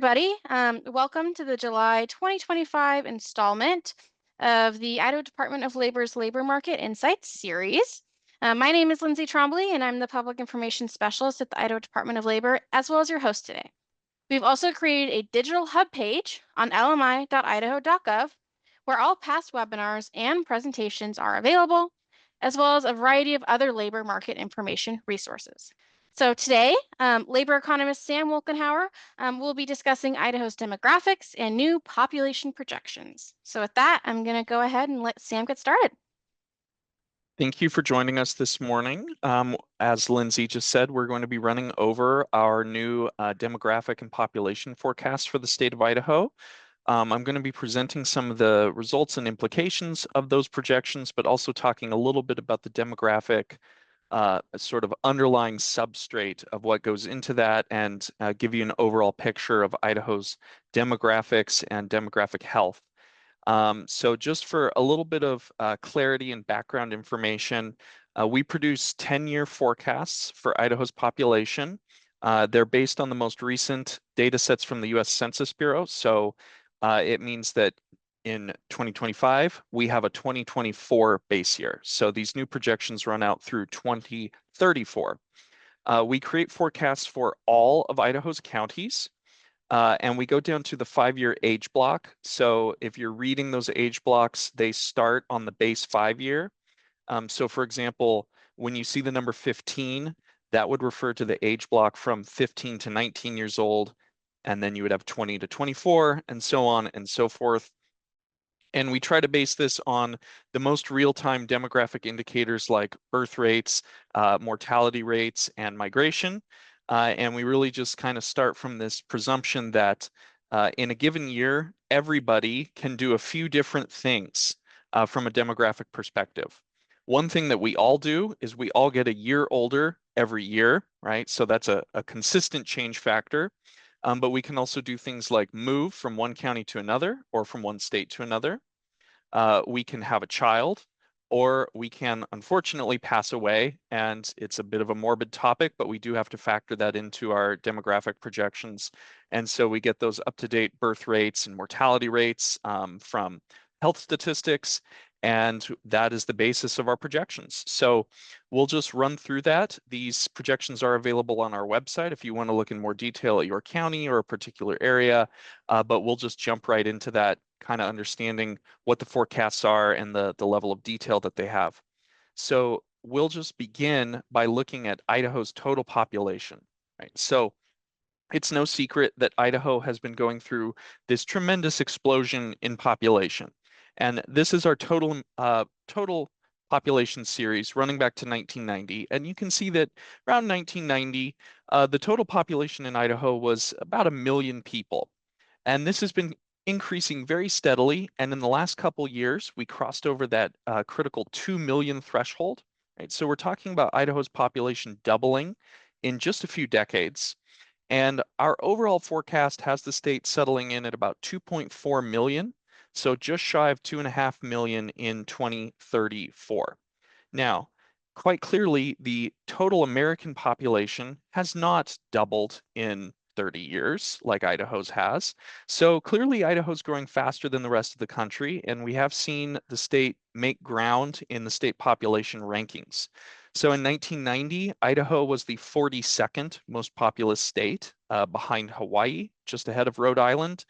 everybody. Welcome to the July 2025 installment of the Idaho Department of Labor's Labor Market Insights series. My name is Lindsay Trombley, and I'm the Public Information Specialist at the Idaho Department of Labor, as well as your host today. We've also created a digital hub page on lmi.idaho.gov, where all past webinars and presentations are available, as well as a variety of other labor market information resources. So today, labor economist Sam Wolkenhauer will be discussing Idaho's demographics and new population projections. So with that, I'm going to go ahead and let Sam get started. Thank you for joining us this morning. As Lindsay just said, we're going to be running over our new demographic and population forecast for the state of Idaho. I'm going to be presenting some of the results and implications of those projections, but also talking a little bit about the demographic sort of underlying substrate of what goes into that and give you an overall picture of Idaho's demographics and demographic health. So just for a little bit of clarity and background information, we produce 10-year forecasts for Idaho's population. They're based on the most recent data sets from the U.S. Census Bureau. So it means that in 2025, we have a 2024 base year. So these new projections run out through 2034. We create forecasts for all of Idaho's counties. And we go down to the 5-year age block. So if you're reading those age blocks, they start on the base 5-year. So for example, when you see the number 15, that would refer to the age block from 15 to 19 years old. And then you would have 20 to 24 and so on and so forth. And we try to base this on the most real-time demographic indicators like birth rates, mortality rates, and migration. And we really just kind of start from this presumption that in a given year, everybody can do a few different things from a demographic perspective. One thing that we all do is we all get a year older every year, right? So that's a consistent change factor. But we can also do things like move from one county to another or from one state to another. We can have a child, or we can unfortunately pass away, and it's a bit of a morbid topic, but we do have to factor that into our demographic projections. And so we get those up-to-date birth rates and mortality rates from health statistics, and that is the basis of our projections. So we'll just run through that. These projections are available on our website if you want to look in more detail at your county or a particular area, but we'll just jump right into that, kind of understanding what the forecasts are and the level of detail that they have. So we'll just begin by looking at Idaho's total population, right? So it's no secret that Idaho has been going through this tremendous explosion in population. And this is our total population series running back to 1990. And you can see that around 1990, the total population in Idaho was about 1 million people. And this has been increasing very steadily. And in the last couple years, we crossed over that critical 2 million threshold, right? So we're talking about Idaho's population doubling in just a few decades. And our overall forecast has the state settling in at about 2.4 million. So just shy of 2.5 million in 2034. Now, quite clearly, the total American population has not doubled in 30 years like Idaho's has. So clearly Idaho's growing faster than the rest of the country, and we have seen the state make ground in the state population rankings. So in 1990, Idaho was the 42nd most populous state, behind Hawaii, just ahead of Rhode Island.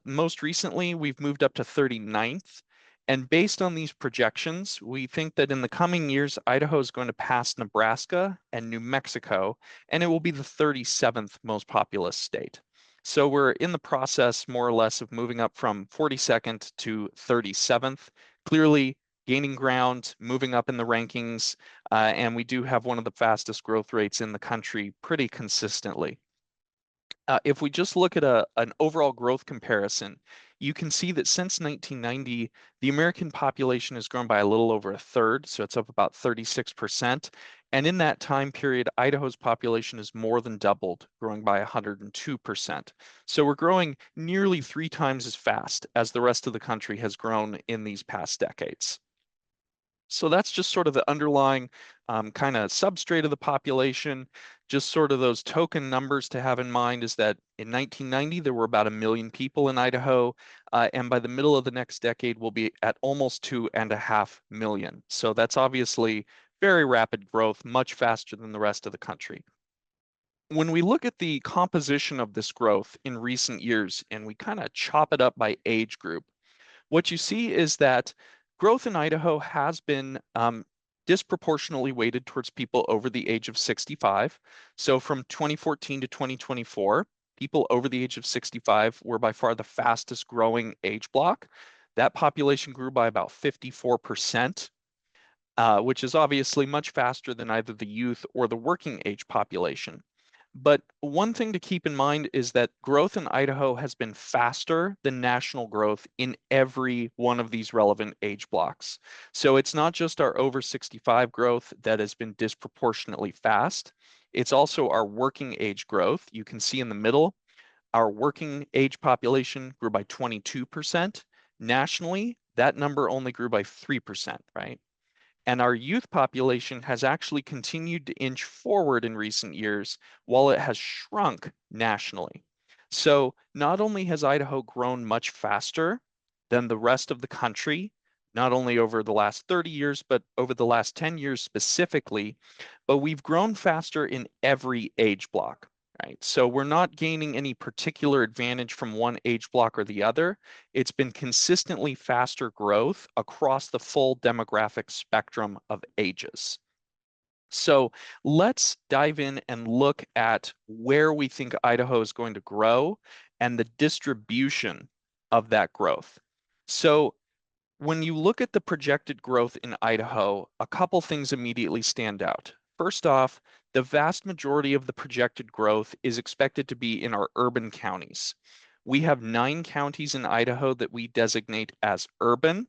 Most recently, we've moved up to 39th. And based on these projections, we think that in the coming years, Idaho is going to pass Nebraska and New Mexico, and it will be the 37th most populous state. So we're in the process, more or less, of moving up from 42nd to 37th, clearly gaining ground, moving up in the rankings, and we do have one of the fastest growth rates in the country pretty consistently. If we just look at an overall growth comparison, you can see that since 1990, the American population has grown by a little over 1/3, so it's up about 36%. And in that time period, Idaho's population has more than doubled, growing by 102%. So we're growing nearly 3 times as fast as the rest of the country has grown in these past decades. So that's just sort of the underlying kind of substrate of the population. Just sort of those token numbers to have in mind is that in 1990, there were about 1 million people in Idaho, and by the middle of the next decade, we'll be at almost 2.5 million. So that's obviously very rapid growth, much faster than the rest of the country. When we look at the composition of this growth in recent years and we kind of chop it up by age group, what you see is that growth in Idaho has been disproportionately weighted towards people over the age of 65. So from 2014 to 2024, people over the age of 65 were by far the fastest growing age block. That population grew by about 54%, which is obviously much faster than either the youth or the working age population. But one thing to keep in mind is that growth in Idaho has been faster than national growth in every one of these relevant age blocks. So it's not just our over 65 growth that has been disproportionately fast. It's also our working age growth. You can see in the middle, our working age population grew by 22%. Nationally, that number only grew by 3%, right? And our youth population has actually continued to inch forward in recent years while it has shrunk nationally. So not only has Idaho grown much faster than the rest of the country, not only over the last 30 years, but over the last 10 years specifically, but we've grown faster in every age block. Right. So we're not gaining any particular advantage from one age block or the other. It's been consistently faster growth across the full demographic spectrum of ages. So let's dive in and look at where we think Idaho is going to grow and the distribution of that growth. So when you look at the projected growth in Idaho, a couple things immediately stand out. First off, the vast majority of the projected growth is expected to be in our urban counties. We have 9 counties in Idaho that we designate as urban.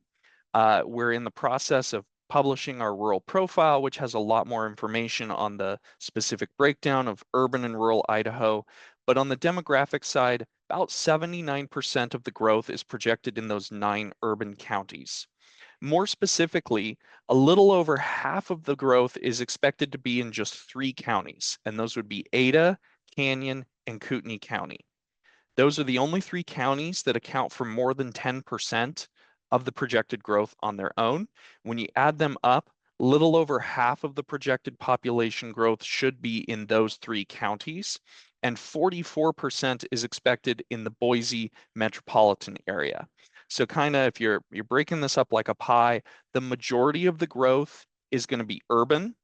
We're in the process of publishing our rural profile, which has a lot more information on the specific breakdown of urban and rural Idaho. But on the demographic side, about 79% of the growth is projected in those 9 urban counties. More specifically, a little over half of the growth is expected to be in just 3 counties, and those would be Ada, Canyon, and Kootenai County. Those are the only 3 counties that account for more than 10% of the projected growth on their own. When you add them up, little over half of the projected population growth should be in those 3 counties, and 44% is expected in the Boise metropolitan area. So kind of if you're breaking this up like a pie, the majority of the growth is going to be urban.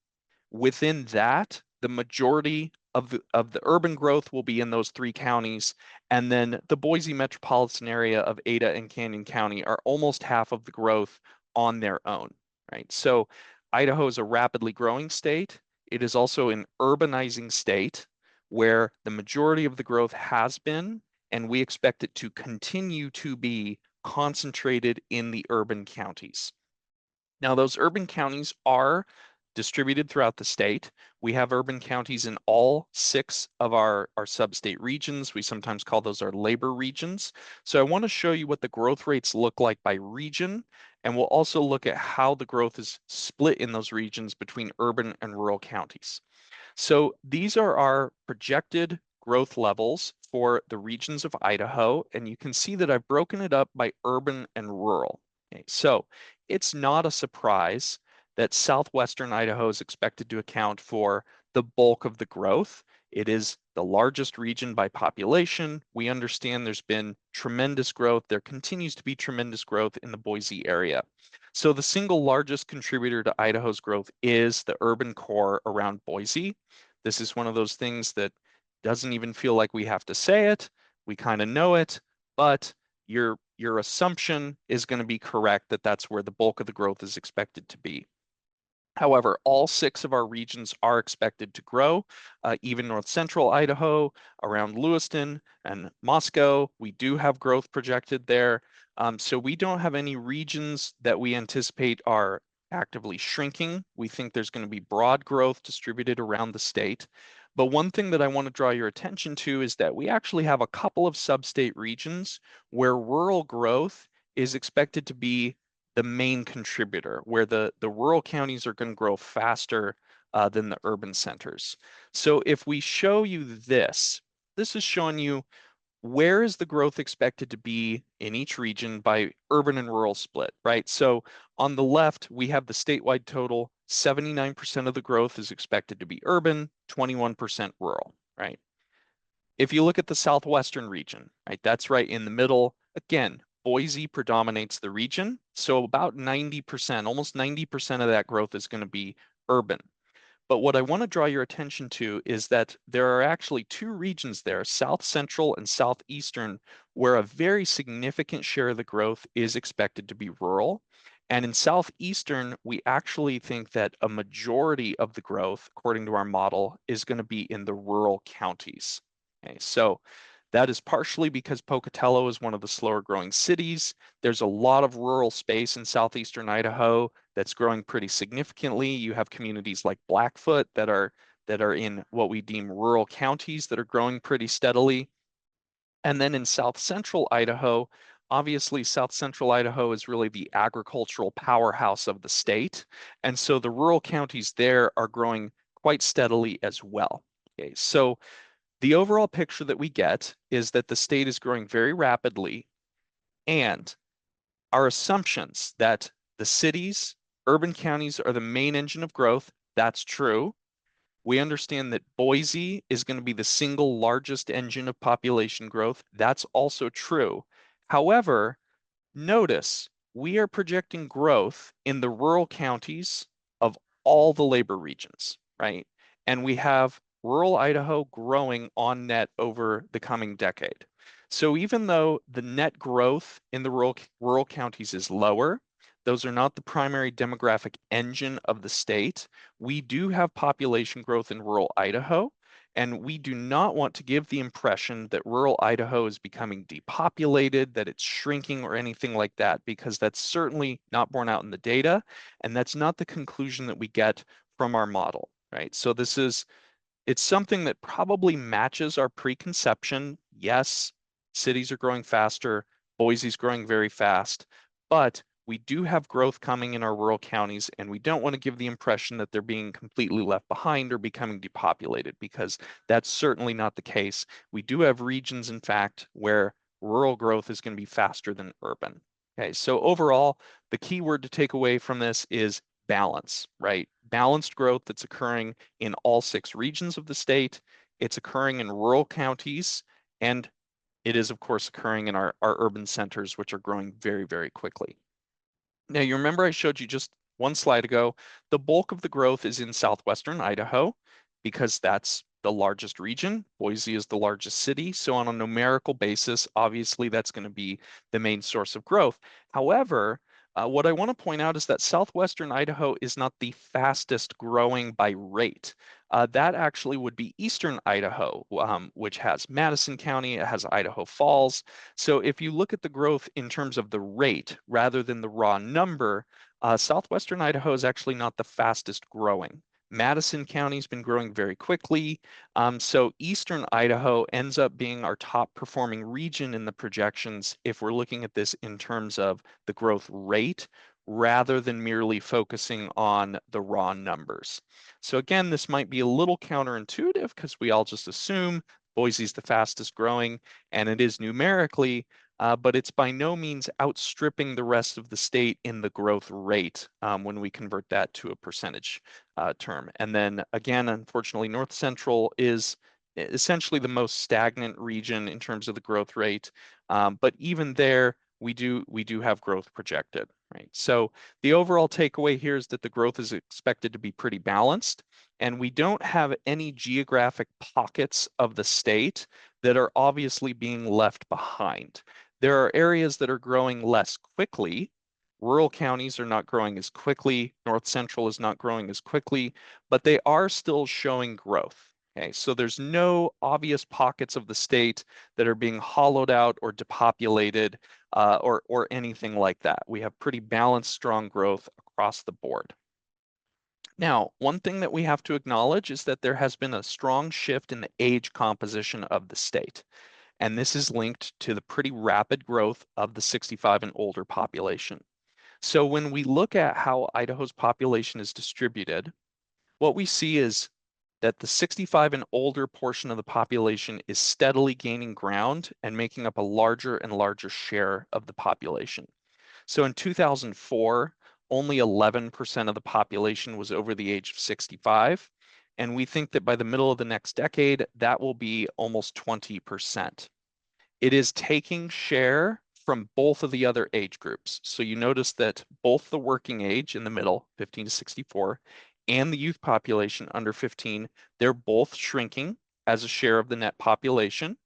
Within that, the majority of the urban growth will be in those 3 counties, and then the Boise metropolitan area of Ada and Canyon County are almost half of the growth on their own, right? So Idaho is a rapidly growing state. It is also an urbanizing state where the majority of the growth has been, and we expect it to continue to be concentrated in the urban counties. Now, those urban counties are distributed throughout the state. We have urban counties in all 6 of our sub-state regions. We sometimes call those our labor regions. So I want to show you what the growth rates look like by region, and we'll also look at how the growth is split in those regions between urban and rural counties. So these are our projected growth levels for the regions of Idaho, and you can see that I've broken it up by urban and rural. Okay, so it's not a surprise that southwestern Idaho is expected to account for the bulk of the growth. It is the largest region by population. We understand there's been tremendous growth. There continues to be tremendous growth in the Boise area. So the single largest contributor to Idaho's growth is the urban core around Boise. This is one of those things that doesn't even feel like we have to say it. We kind of know it, but your assumption is going to be correct that that's where the bulk of the growth is expected to be. However, all 6 of our regions are expected to grow. Even north central Idaho, around Lewiston and Moscow, we do have growth projected there. So we don't have any regions that we anticipate are actively shrinking. We think there's going to be broad growth distributed around the state. But one thing that I want to draw your attention to is that we actually have a couple of sub-state regions where rural growth is expected to be the main contributor, where the rural counties are going to grow faster than the urban centers. So if we show you this, this is showing you where is the growth expected to be in each region by urban and rural split, right? So on the left, we have the statewide total. 79% of the growth is expected to be urban, 21% rural, right? If you look at the southwestern region, right, that's right in the middle. Again, Boise predominates the region. So about 90%, almost 90% of that growth is going to be urban. But what I want to draw your attention to is that there are actually two regions there, South Central and Southeastern, where a very significant share of the growth is expected to be rural. And in Southeastern, we actually think that a majority of the growth, according to our model, is going to be in the rural counties. Okay, so that is partially because Pocatello is one of the slower growing cities. There's a lot of rural space in southeastern Idaho that's growing pretty significantly. You have communities like Blackfoot that are in what we deem rural counties that are growing pretty steadily. And then in south central Idaho, obviously south central Idaho is really the agricultural powerhouse of the state. And so the rural counties there are growing quite steadily as well. Okay, so the overall picture that we get is that the state is growing very rapidly, and our assumptions that the cities, urban counties are the main engine of growth, that's true. We understand that Boise is going to be the single largest engine of population growth. That's also true. However, notice we are projecting growth in the rural counties of all the labor regions, right? And we have rural Idaho growing on net over the coming decade. So even though the net growth in the rural counties is lower, those are not the primary demographic engine of the state. We do have population growth in rural Idaho, and we do not want to give the impression that rural Idaho is becoming depopulated, that it's shrinking or anything like that, because that's certainly not borne out in the data. And that's not the conclusion that we get from our model, right? So it's something that probably matches our preconception. Yes, cities are growing faster. Boise's growing very fast, but we do have growth coming in our rural counties, and we don't want to give the impression that they're being completely left behind or becoming depopulated, because that's certainly not the case. We do have regions, in fact, where rural growth is going to be faster than urban. Okay, so overall, the key word to take away from this is balance, right? Balanced growth that's occurring in all 6 regions of the state. It's occurring in rural counties, and it is, of course, occurring in our urban centers, which are growing very, very quickly. Now, you remember I showed you just one slide ago, the bulk of the growth is in southwestern Idaho because that's the largest region. Boise is the largest city. So on a numerical basis, obviously that's going to be the main source of growth. However, what I want to point out is that southwestern Idaho is not the fastest growing by rate. That actually would be eastern Idaho, which has Madison County, it has Idaho Falls. So if you look at the growth in terms of the rate rather than the raw number, southwestern Idaho is actually not the fastest growing. Madison County's been growing very quickly. So eastern Idaho ends up being our top performing region in the projections if we're looking at this in terms of the growth rate rather than merely focusing on the raw numbers. So again, this might be a little counterintuitive because we all just assume Boise's the fastest growing, and it is numerically, but it's by no means outstripping the rest of the state in the growth rate when we convert that to a percentage term. And then again, unfortunately, North Central is essentially the most stagnant region in terms of the growth rate. But even there, we do have growth projected, right? So the overall takeaway here is that the growth is expected to be pretty balanced, and we don't have any geographic pockets of the state that are obviously being left behind. There are areas that are growing less quickly. Rural counties are not growing as quickly. North Central is not growing as quickly, but they are still showing growth. Okay, so there's no obvious pockets of the state that are being hollowed out or depopulated or anything like that. We have pretty balanced, strong growth across the board. Now, one thing that we have to acknowledge is that there has been a strong shift in the age composition of the state. And this is linked to the pretty rapid growth of the 65 and older population. So when we look at how Idaho's population is distributed, what we see is that the 65 and older portion of the population is steadily gaining ground and making up a larger and larger share of the population. So in 2004, only 11% of the population was over the age of 65. And we think that by the middle of the next decade, that will be almost 20%. It is taking share from both of the other age groups. So you notice that both the working age in the middle, 15 to 64, and the youth population under 15, they're both shrinking as a share of the net population,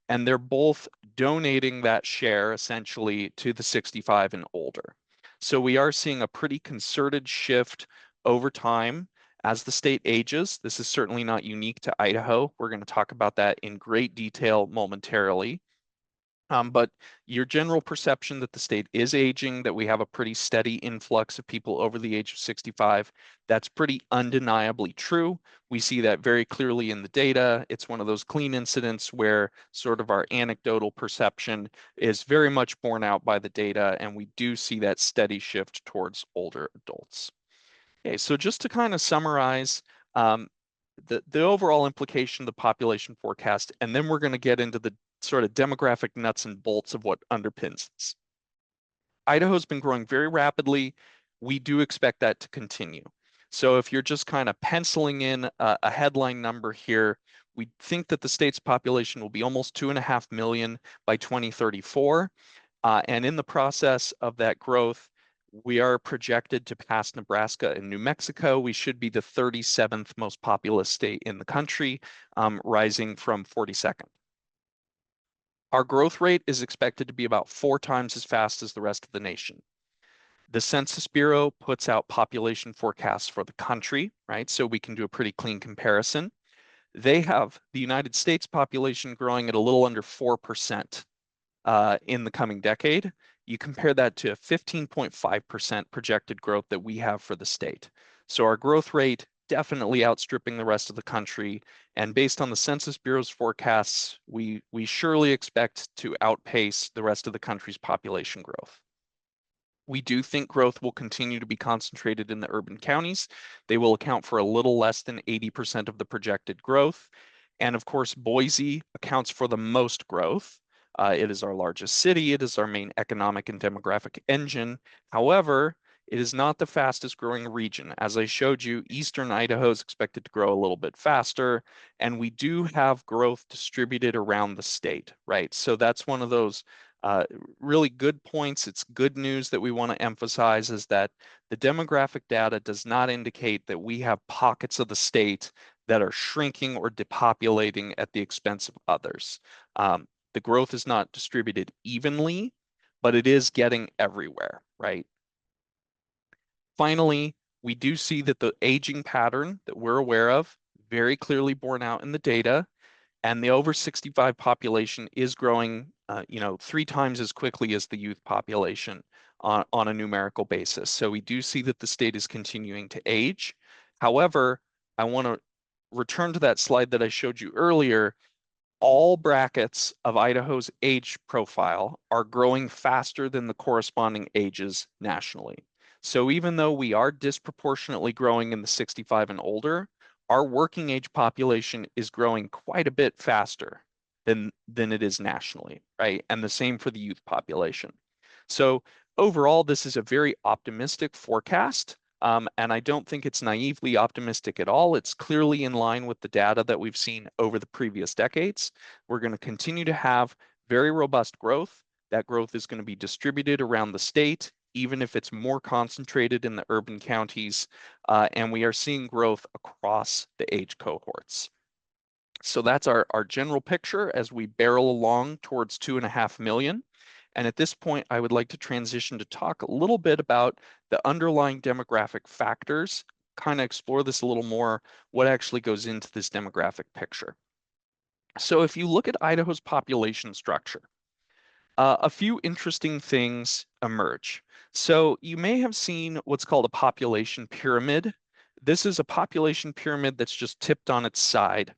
and they're both donating that share essentially to the 65 and older. So we are seeing a pretty concerted shift over time as the state ages. This is certainly not unique to Idaho. We're going to talk about that in great detail momentarily. But your general perception that the state is aging, that we have a pretty steady influx of people over the age of 65, that's pretty undeniably true. We see that very clearly in the data. It's one of those clean incidents where sort of our anecdotal perception is very much borne out by the data, and we do see that steady shift towards older adults. Okay, so just to kind of summarize, um, the overall implication of the population forecast, and then we're going to get into the sort of demographic nuts and bolts of what underpins this. Idaho's been growing very rapidly. We do expect that to continue. So if you're just kind of penciling in a headline number here, we think that the state's population will be almost 2.5 million by 2034. And in the process of that growth, we are projected to pass Nebraska and New Mexico. We should be the 37th most populous state in the country, rising from 42nd. Our growth rate is expected to be about 4 times as fast as the rest of the nation. The Census Bureau puts out population forecasts for the country, right? So we can do a pretty clean comparison. They have the United States population growing at a little under 4% in the coming decade. You compare that to a 15.5% projected growth that we have for the state. So our growth rate definitely outstripping the rest of the country. And based on the Census Bureau's forecasts, we surely expect to outpace the rest of the country's population growth. We do think growth will continue to be concentrated in the urban counties. They will account for a little less than 80% of the projected growth. And of course, Boise accounts for the most growth. It is our largest city. It is our main economic and demographic engine. However, it is not the fastest growing region. As I showed you, Eastern Idaho is expected to grow a little bit faster, and we do have growth distributed around the state, right? So that's one of those uh, really good points. It's good news that we want to emphasize is that the demographic data does not indicate that we have pockets of the state that are shrinking or depopulating at the expense of others. The growth is not distributed evenly, but it is getting everywhere, right? Finally, we do see that the aging pattern that we're aware of very clearly borne out in the data, and the over 65 population is growing, 3 times as quickly as the youth population on a numerical basis. So we do see that the state is continuing to age. However, I want to return to that slide that I showed you earlier. All brackets of Idaho's age profile are growing faster than the corresponding ages nationally. So even though we are disproportionately growing in the 65 and older, our working age population is growing quite a bit faster than it is nationally, right? And the same for the youth population. So overall, this is a very optimistic forecast. And I don't think it's naively optimistic at all. It's clearly in line with the data that we've seen over the previous decades. We're going to continue to have very robust growth. That growth is going to be distributed around the state, even if it's more concentrated in the urban counties. And we are seeing growth across the age cohorts. So that's our general picture as we barrel along towards 2.5 million. And at this point, I would like to transition to talk a little bit about the underlying demographic factors, kind of explore this a little more, what actually goes into this demographic picture. So if you look at Idaho's population structure, a few interesting things emerge. So you may have seen what's called a population pyramid. This is a population pyramid that's just tipped on its side.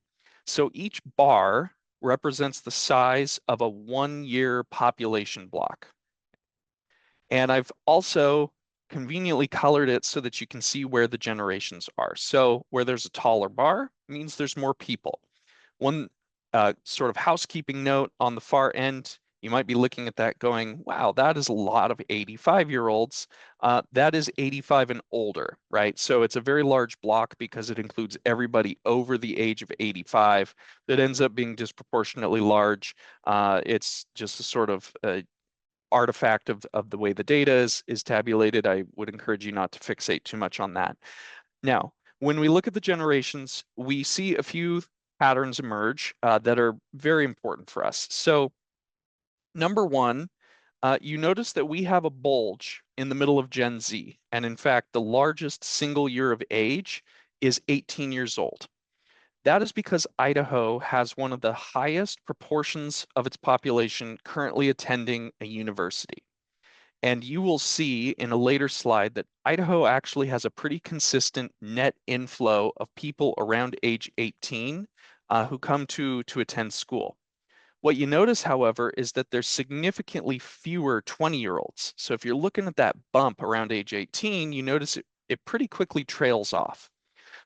So each bar represents the size of a 1-year population block. And I've also conveniently colored it so that you can see where the generations are. So where there's a taller bar means there's more people. One sort of housekeeping note on the far end, you might be looking at that going, wow, that is a lot of 85-year-olds. That is 85 and older, right? So it's a very large block because it includes everybody over the age of 85 that ends up being disproportionately large. It's just a sort of artifact of the way the data is tabulated. I would encourage you not to fixate too much on that. Now, when we look at the generations, we see a few patterns emerge that are very important for us. So number one, you notice that we have a bulge in the middle of Gen Z. And in fact, the largest single year of age is 18 years old. That is because Idaho has one of the highest proportions of its population currently attending a university. And you will see in a later slide that Idaho actually has a pretty consistent net inflow of people around age 18 who come to attend school. What you notice, however, is that there's significantly fewer 20-year-olds. So if you're looking at that bump around age 18, you notice it pretty quickly trails off.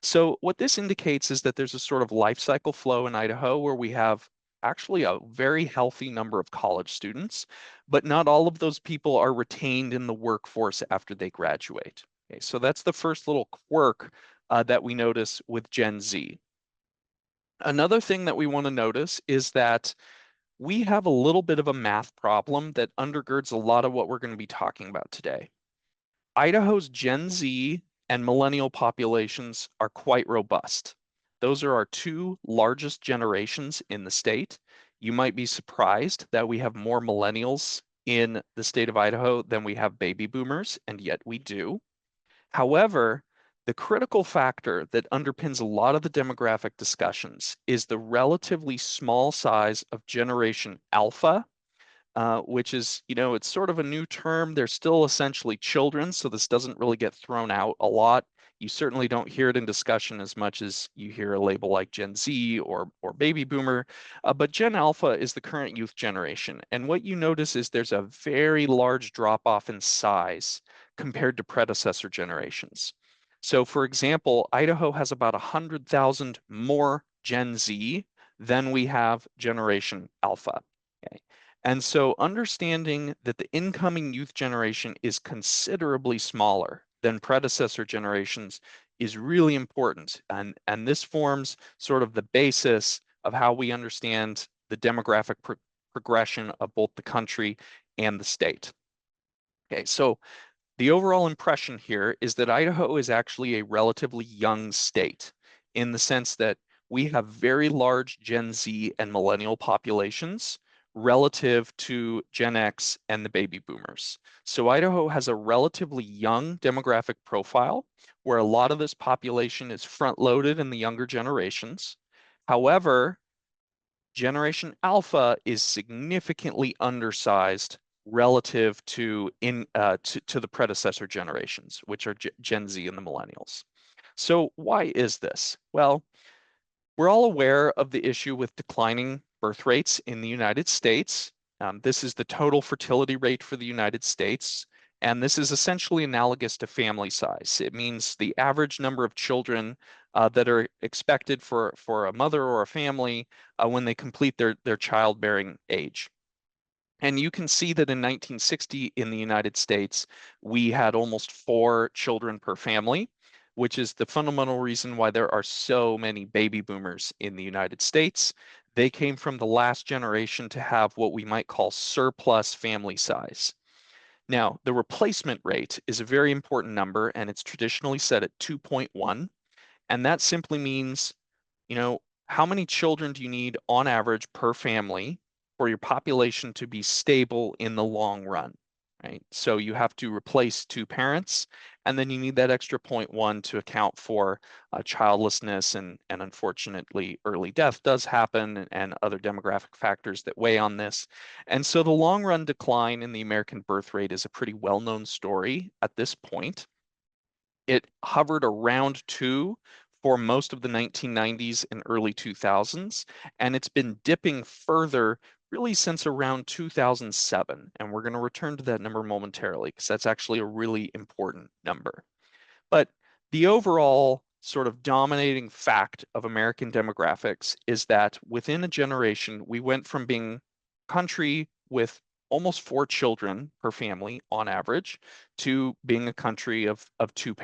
So what this indicates is that there's a sort of life cycle flow in Idaho where we have actually a very healthy number of college students, but not all of those people are retained in the workforce after they graduate. Okay, so that's the first little quirk that we notice with Gen Z. Another thing that we want to notice is that we have a little bit of a math problem that undergirds a lot of what we're going to be talking about today. Idaho's Gen Z and millennial populations are quite robust. Those are our two largest generations in the state. You might be surprised that we have more millennials in the state of Idaho than we have baby boomers, and yet we do. However, the critical factor that underpins a lot of the demographic discussions is the relatively small size of Generation Alpha, which is, it's sort of a new term. They're still essentially children, so this doesn't really get thrown out a lot. You certainly don't hear it in discussion as much as you hear a label like Gen Z or Baby Boomer. But Gen Alpha is the current youth generation. And what you notice is there's a very large drop off in size compared to predecessor generations. So, for example, Idaho has about 100,000 more Gen Z than we have Generation Alpha. Okay. And so understanding that the incoming youth generation is considerably smaller than predecessor generations is really important. And this forms sort of the basis of how we understand the demographic progression of both the country and the state. Okay, so the overall impression here is that Idaho is actually a relatively young state in the sense that we have very large Gen Z and millennial populations relative to Gen X and the baby boomers. So Idaho has a relatively young demographic profile where a lot of this population is front loaded in the younger generations. However, Generation Alpha is significantly undersized relative to the predecessor generations, which are Gen Z and the millennials. So why is this? Well, we're all aware of the issue with declining birth rates in the United States. This is the total fertility rate for the United States, and this is essentially analogous to family size. It means the average number of children that are expected for a mother or a family when they complete their childbearing age. And you can see that in 1960 in the United States, we had almost 4 children per family, which is the fundamental reason why there are so many baby boomers in the United States. They came from the last generation to have what we might call surplus family size. Now, the replacement rate is a very important number, and it's traditionally set at 2.1. And that simply means, how many children do you need on average per family for your population to be stable in the long run, right? So you have to replace 2 parents, and then you need that extra 0.1 to account for childlessness and unfortunately early death does happen and other demographic factors that weigh on this. And so the long run decline in the American birth rate is a pretty well-known story at this point. It hovered around 2 for most of the 1990s and early 2000s, and it's been dipping further really since around 2007. And we're going to return to that number momentarily because that's actually a really important number. But the overall sort of dominating fact of American demographics is that within a generation, we went from being a country with almost 4 children per family on average to being a country of two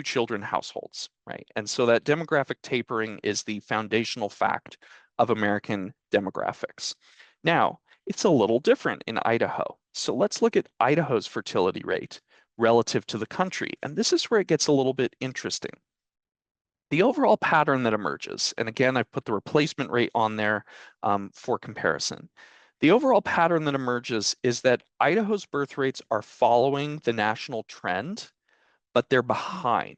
children households, right? And so that demographic tapering is the foundational fact of American demographics. Now, it's a little different in Idaho. So let's look at Idaho's fertility rate relative to the country. And this is where it gets a little bit interesting. The overall pattern that emerges, and again, I've put the replacement rate on there for comparison. The overall pattern that emerges is that Idaho's birth rates are following the national trend, but they're behind.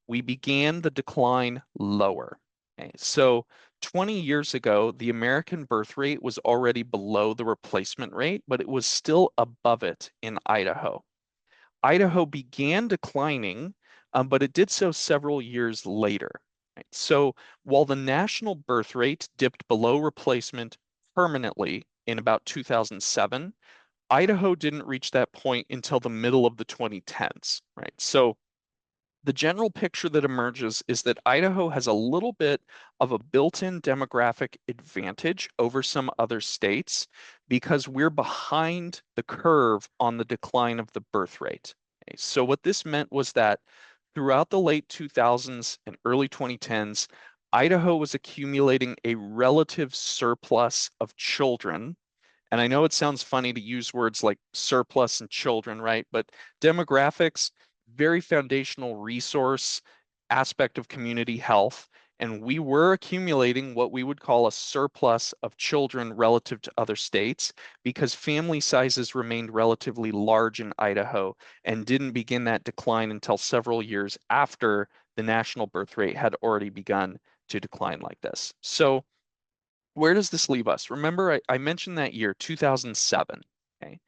We began the decline lower. Okay, so 20 years ago, the American birth rate was already below the replacement rate, but it was still above it in Idaho. Idaho began declining, but it did so several years later. Right? So while the national birth rate dipped below replacement permanently in about 2007, Idaho didn't reach that point until the middle of the 2010s, right? So the general picture that emerges is that Idaho has a little bit of a built-in demographic advantage over some other states because we're behind the curve on the decline of the birth rate. Okay, so what this meant was that throughout the late 2000s and early 2010s, Idaho was accumulating a relative surplus of children. And I know it sounds funny to use words like surplus and children, right? But demographics, very foundational resource aspect of community health. And we were accumulating what we would call a surplus of children relative to other states because family sizes remained relatively large in Idaho and didn't begin that decline until several years after the national birth rate had already begun to decline like this. So where does this leave us? Remember, I mentioned that year, 2007. Okay.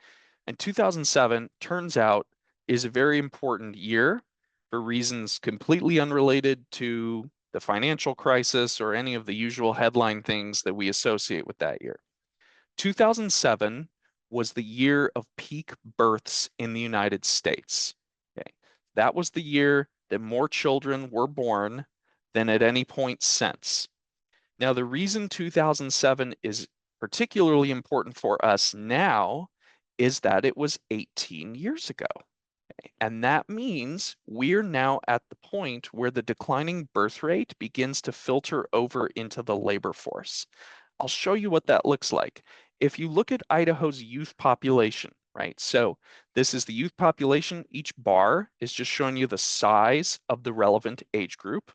And 2007 turns out is a very important year for reasons completely unrelated to the financial crisis or any of the usual headline things that we associate with that year. 2007 was the year of peak births in the United States. Okay. That was the year that more children were born than at any point since. Now, the reason 2007 is particularly important for us now is that it was 18 years ago. And that means we're now at the point where the declining birth rate begins to filter over into the labor force. I'll show you what that looks like. If you look at Idaho's youth population, right? So this is the youth population. Each bar is just showing you the size of the relevant age group.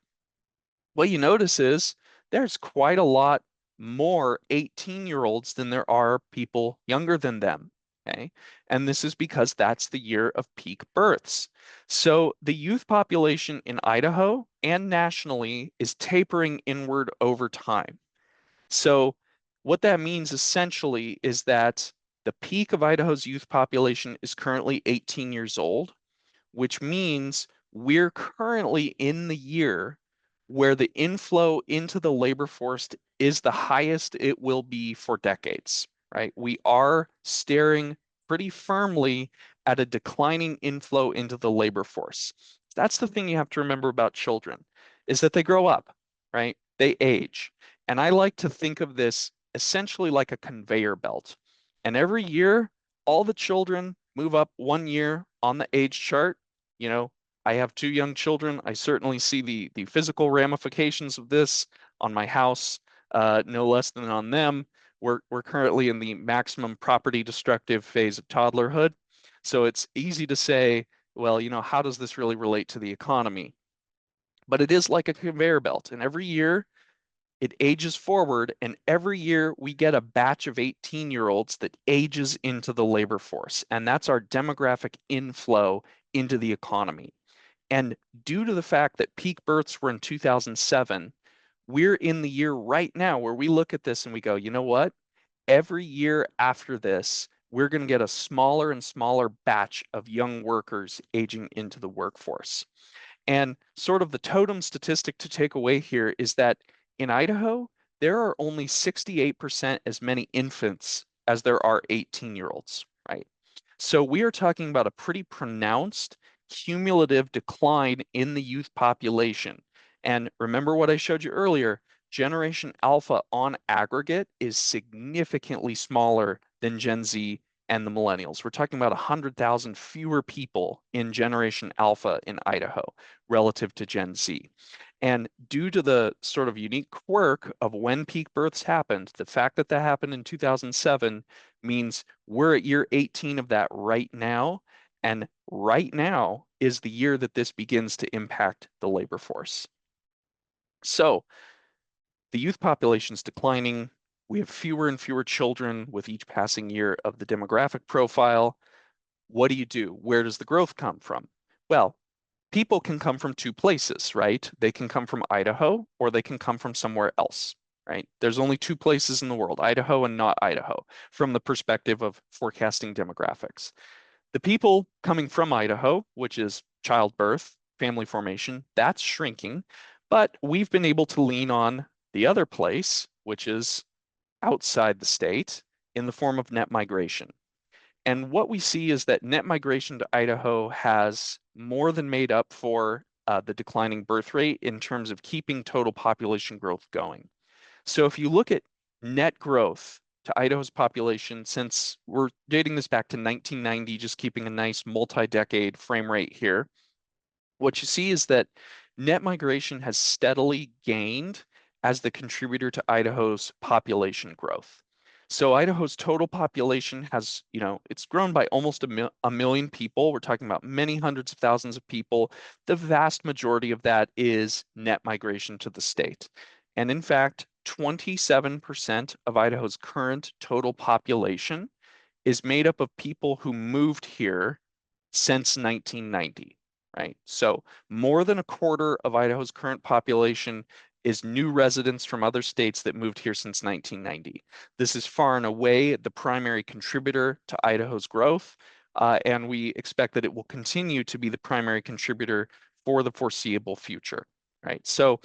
What you notice is there's quite a lot more 18-year-olds than there are people younger than them. Okay. And this is because that's the year of peak births. So the youth population in Idaho and nationally is tapering inward over time. So what that means essentially is that the peak of Idaho's youth population is currently 18 years old, which means we're currently in the year where the inflow into the labor force is the highest it will be for decades, right? We are staring pretty firmly at a declining inflow into the labor force. That's the thing you have to remember about children, is that they grow up, right? They age. And I like to think of this essentially like a conveyor belt. And every year, all the children move up 1 year on the age chart. You know, I have 2 young children. I certainly see the physical ramifications of this on my house, no less than on them. We're currently in the maximum property destructive phase of toddlerhood. So it's easy to say, well, how does this really relate to the economy? But it is like a conveyor belt. And every year it ages forward, and every year we get a batch of 18-year-olds that ages into the labor force. And that's our demographic inflow into the economy. And due to the fact that peak births were in 2007, we're in the year right now where we look at this and we go, you know what? Every year after this, we're going to get a smaller and smaller batch of young workers aging into the workforce. And sort of the totem statistic to take away here is that in Idaho, there are only 68% as many infants as there are 18-year-olds, right? So we are talking about a pretty pronounced cumulative decline in the youth population. And remember what I showed you earlier, Generation Alpha on aggregate is significantly smaller than Gen Z and the millennials. We're talking about 100,000 fewer people in Generation Alpha in Idaho relative to Gen Z. And due to the sort of unique quirk of when peak births happened, the fact that that happened in 2007 means we're at year 18 of that right now. And right now is the year that this begins to impact the labor force. So the youth population is declining. We have fewer and fewer children with each passing year of the demographic profile. What do you do? Where does the growth come from? Well, people can come from two places, right? They can come from Idaho or they can come from somewhere else, right? There's only two places in the world, Idaho and not Idaho, from the perspective of forecasting demographics. The people coming from Idaho, which is childbirth, family formation, that's shrinking, but we've been able to lean on the other place, which is outside the state, in the form of net migration. And what we see is that net migration to Idaho has more than made up for the declining birth rate in terms of keeping total population growth going. So if you look at net growth to Idaho's population, since we're dating this back to 1990, just keeping a nice multi-decade frame rate here, what you see is that net migration has steadily gained as the contributor to Idaho's population growth. So Idaho's total population has, it's grown by almost a million people. We're talking about many hundreds of thousands of people. The vast majority of that is net migration to the state. And in fact, 27% of Idaho's current total population is made up of people who moved here since 1990, right? So more than a quarter of Idaho's current population is new residents from other states that moved here since 1990. This is far and away the primary contributor to Idaho's growth, and we expect that it will continue to be the primary contributor for the foreseeable future, right? So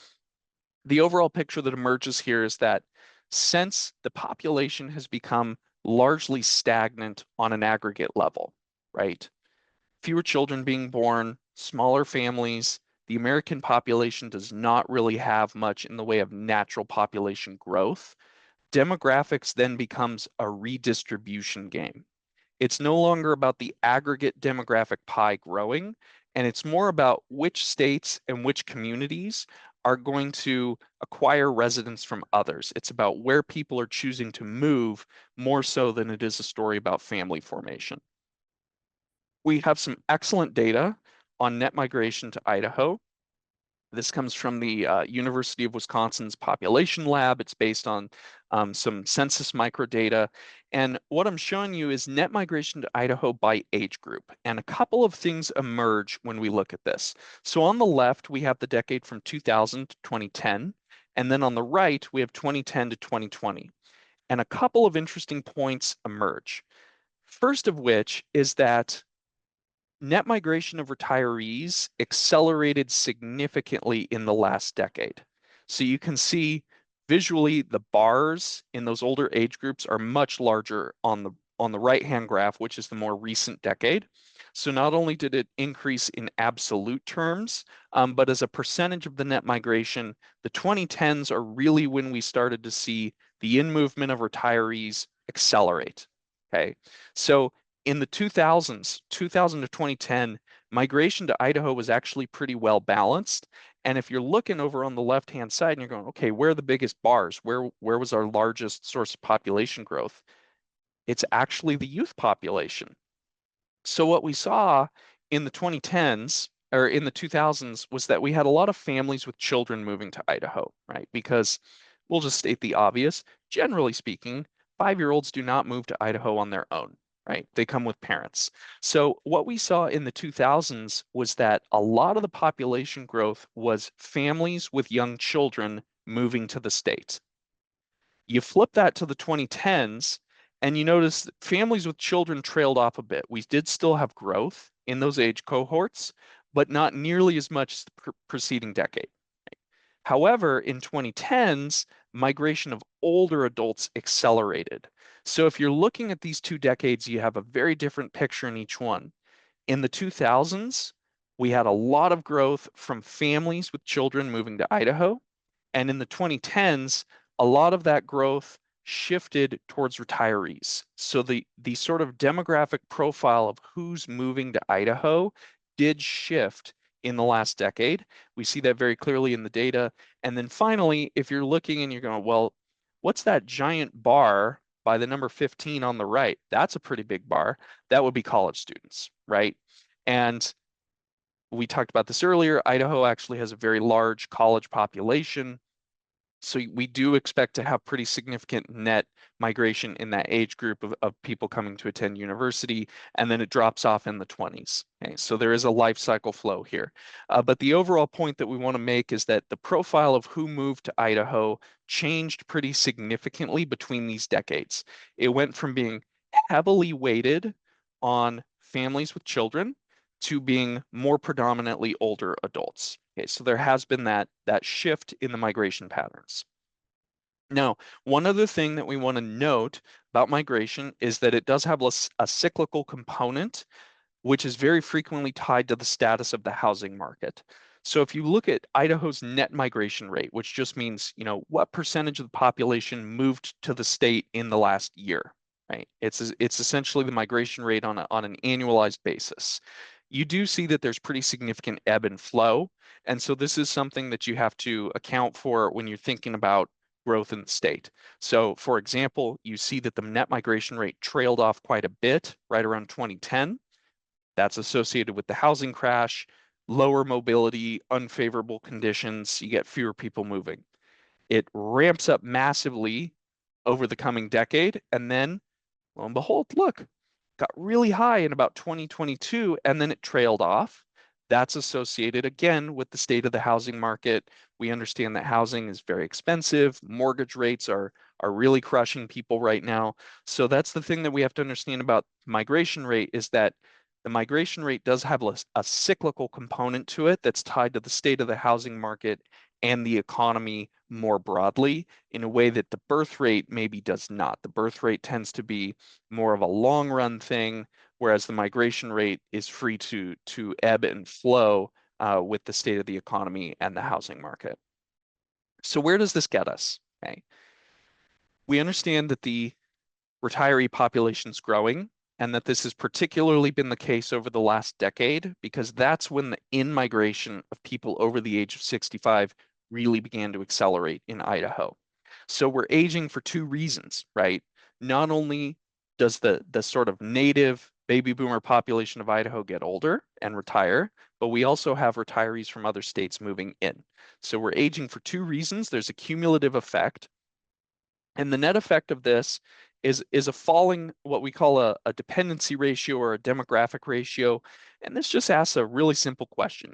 the overall picture that emerges here is that since the population has become largely stagnant on an aggregate level, right? Fewer children being born, smaller families, the American population does not really have much in the way of natural population growth. Demographics then becomes a redistribution game. It's no longer about the aggregate demographic pie growing, and it's more about which states and which communities are going to acquire residents from others. It's about where people are choosing to move more so than it is a story about family formation. We have some excellent data on net migration to Idaho. This comes from the University of Wisconsin's Population Lab. It's based on some census microdata. And what I'm showing you is net migration to Idaho by age group. And a couple of things emerge when we look at this. So on the left, we have the decade from 2000 to 2010. And then on the right, we have 2010 to 2020. And a couple of interesting points emerge. First of which is that net migration of retirees accelerated significantly in the last decade. So you can see visually the bars in those older age groups are much larger on the right-hand graph, which is the more recent decade. So not only did it increase in absolute terms, but as a percentage of the net migration, the 2010s are really when we started to see the in-movement of retirees accelerate. Okay, so in the 2000s, 2000 to 2010, migration to Idaho was actually pretty well balanced. And if you're looking over on the left-hand side and you're going, okay, where are the biggest bars? Where was our largest source of population growth? It's actually the youth population. So what we saw in the 2010s or in the 2000s was that we had a lot of families with children moving to Idaho, right? Because we'll just state the obvious. Generally speaking, 5-year-olds do not move to Idaho on their own, right? They come with parents. So what we saw in the 2000s was that a lot of the population growth was families with young children moving to the state. You flip that to the 2010s, and you notice that families with children trailed off a bit. We did still have growth in those age cohorts, but not nearly as much as the preceding decade. However, in 2010s, migration of older adults accelerated. So if you're looking at these 2 decades, you have a very different picture in each one. In the 2000s, we had a lot of growth from families with children moving to Idaho. And in the 2010s, a lot of that growth shifted towards retirees. So the sort of demographic profile of who's moving to Idaho did shift in the last decade. We see that very clearly in the data. And then finally, if you're looking and you're going, well, what's that giant bar by the number 15 on the right? That's a pretty big bar. That would be college students, right? And we talked about this earlier. Idaho actually has a very large college population. So we do expect to have pretty significant net migration in that age group of people coming to attend university, and then it drops off in the 20s. Okay, so there is a life cycle flow here. But the overall point that we want to make is that the profile of who moved to Idaho changed pretty significantly between these decades. It went from being heavily weighted on families with children to being more predominantly older adults. Okay, so there has been that shift in the migration patterns. Now, one other thing that we want to note about migration is that it does have a cyclical component, which is very frequently tied to the status of the housing market. So if you look at Idaho's net migration rate, which just means, what percentage of the population moved to the state in the last year, right? It's essentially the migration rate on an annualized basis. You do see that there's pretty significant ebb and flow. And so this is something that you have to account for when you're thinking about growth in the state. So for example, you see that the net migration rate trailed off quite a bit right around 2010. That's associated with the housing crash, lower mobility, unfavorable conditions. You get fewer people moving. It ramps up massively over the coming decade. And then, lo and behold, look, got really high in about 2022, and then it trailed off. That's associated again with the state of the housing market. We understand that housing is very expensive. Mortgage rates are really crushing people right now. So that's the thing that we have to understand about migration rate is that the migration rate does have a cyclical component to it that's tied to the state of the housing market and the economy more broadly in a way that the birth rate maybe does not. The birth rate tends to be more of a long run thing, whereas the migration rate is free to ebb and flow with the state of the economy and the housing market. So where does this get us? Okay. We understand that the retiree population is growing and that this has particularly been the case over the last decade because that's when the in-migration of people over the age of 65 really began to accelerate in Idaho. So we're aging for two reasons, right? Not only does the sort of native baby boomer population of Idaho get older and retire, but we also have retirees from other states moving in. So we're aging for two reasons. There's a cumulative effect. And the net effect of this is a falling, what we call a dependency ratio or a demographic ratio. And this just asks a really simple question,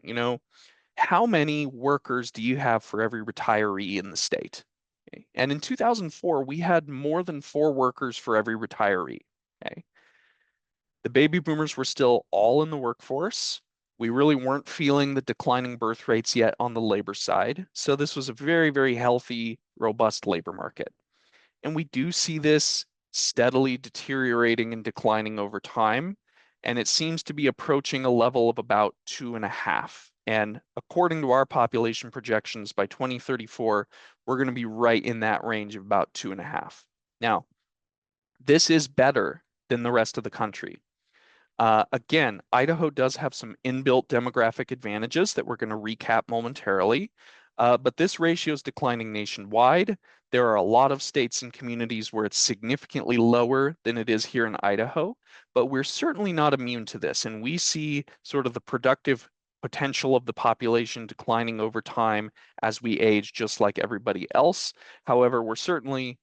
how many workers do you have for every retiree in the state? Okay. And in 2004, we had more than 4 workers for every retiree. Okay. The baby boomers were still all in the workforce. We really weren't feeling the declining birth rates yet on the labor side. So this was a very, very healthy, robust labor market. And we do see this steadily deteriorating and declining over time. And it seems to be approaching a level of about 2.5. And according to our population projections, by 2034, we're going to be right in that range of about 2.5. Now, this is better than the rest of the country. Again, Idaho does have some inbuilt demographic advantages that we're going to recap momentarily, but this ratio is declining nationwide. There are a lot of states and communities where it's significantly lower than it is here in Idaho, but we're certainly not immune to this. And we see sort of the productive potential of the population declining over time as we age, just like everybody else. However, we're certainly